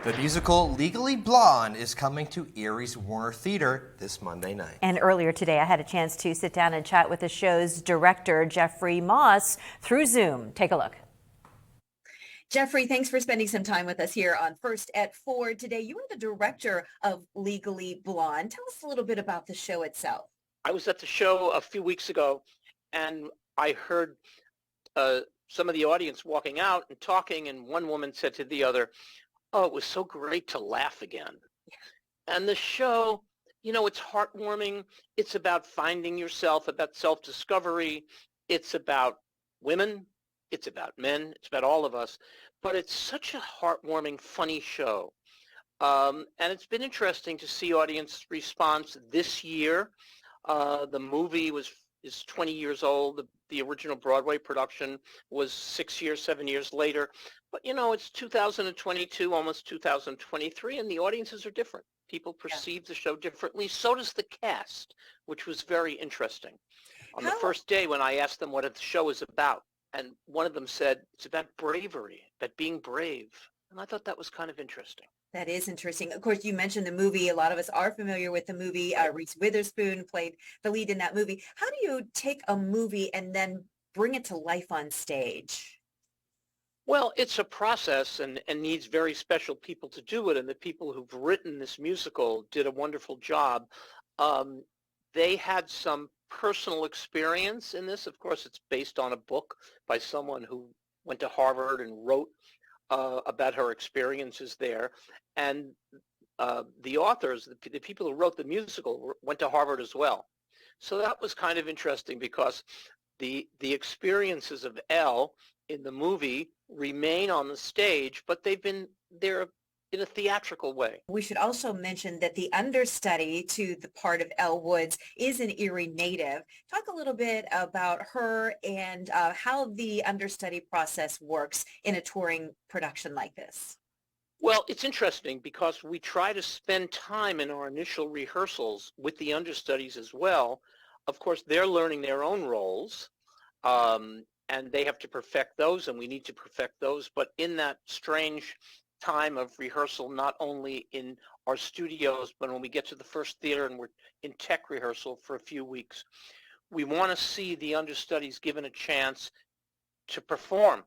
The musical Legally Blonde is coming to Erie's Warner Theater this Monday night. And earlier today, I had a chance to sit down and chat with the show's director, Jeffrey Moss, through Zoom. Take a look. Jeffrey, thanks for spending some time with us here on First at 4 today. You are the director of Legally Blonde. Tell us a little bit about the show itself. I was at the show a few weeks ago, and I heard some of the audience walking out and talking, and one woman said to the other, "Oh, it was so great to laugh again." And the show, you know, it's heartwarming. It's about finding yourself, about self-discovery. It's about women. It's about men. It's about all of us. But it's such a heartwarming, funny show. And it's been interesting to see audience response this year. The movie is 20 years old. The original Broadway production was 7 years later. But, you know, it's 2022, almost 2023, and the audiences are different. People perceive the show differently. So does the cast, which was very interesting. On the first day when I asked them what the show is about, and one of them said, it's about bravery, about being brave. And I thought that was kind of interesting. That is interesting. Of course, you mentioned the movie. A lot of us are familiar with the movie. Reese Witherspoon played the lead in that movie. How do you take a movie and then bring it to life on stage? Well, it's a process and needs very special people to do it. And the people who've written this musical did a wonderful job. They had some personal experience in this. Of course, it's based on a book by someone who went to Harvard and wrote about her experiences there. And the authors, the people who wrote the musical went to Harvard as well. So that was kind of interesting because the experiences of Elle in the movie remain on the stage, but they're in a theatrical way. We should also mention that the understudy to the part of Elle Woods is an Erie native. Talk a little bit about her and how the understudy process works in a touring production like this. Well, it's interesting because we try to spend time in our initial rehearsals with the understudies as well. Of course, they're learning their own roles, and they have to perfect those, and we need to perfect those. But in that strange time of rehearsal, not only in our studios, but when we get to the first theater and we're in tech rehearsal for a few weeks, we want to see the understudies given a chance to perform.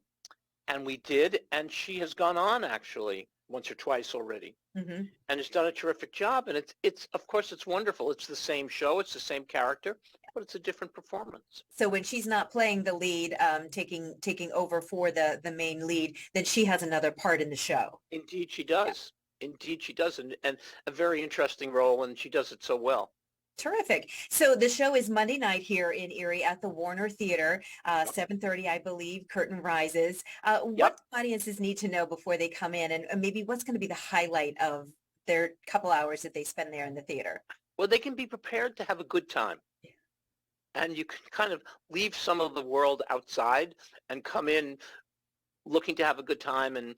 And we did, and she has gone on actually once or twice already, and has done a terrific job. And it's of course it's wonderful. It's the same show, it's the same character, but it's a different performance. So when she's not playing the lead, taking over for the main lead, then she has another part in the show. Indeed she does. Yeah. Indeed she does, and a very interesting role, and she does it so well. Terrific. So the show is Monday night here in Erie at the Warner Theater, 7:30, I believe, curtain rises. What audiences need to know before they come in, and maybe what's going to be the highlight of their couple hours that they spend there in the theater? Well, they can be prepared to have a good time. And you can kind of leave some of the world outside and come in looking to have a good time. And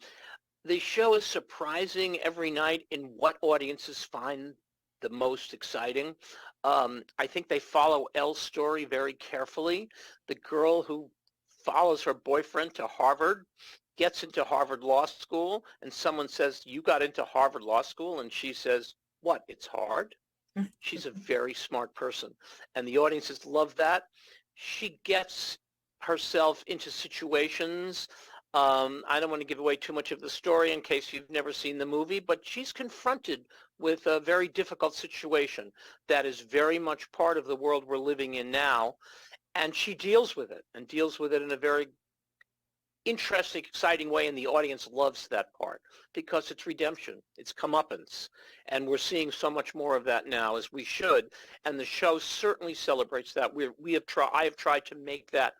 the show is surprising every night in what audiences find the most exciting. I think they follow Elle's story very carefully. The girl who follows her boyfriend to Harvard gets into Harvard Law School, and someone says, "You got into Harvard Law School?" And she says, "What, it's hard?" She's a very smart person, and the audiences love that. She gets herself into situations. I don't want to give away too much of the story in case you've never seen the movie, but she's confronted with a very difficult situation that is very much part of the world we're living in now, and she deals with it, and deals with it in a very interesting, exciting way, and the audience loves that part because it's redemption, it's comeuppance, and we're seeing so much more of that now, as we should, and the show certainly celebrates that. I have tried to make that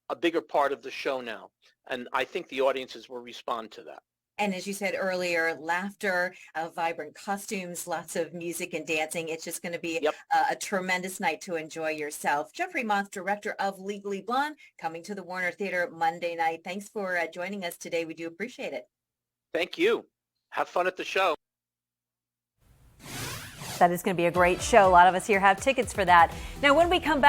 a bigger part of the show now, and I think the audiences will respond to that. And as you said earlier, laughter, vibrant costumes, lots of music and dancing. It's just going to be a tremendous night to enjoy yourself. Jeffrey Moss, director of Legally Blonde, coming to the Warner Theater Monday night. Thanks for joining us today. We do appreciate it. Thank you. Have fun at the show. That is going to be a great show. A lot of us here have tickets for that. Now, when we come back,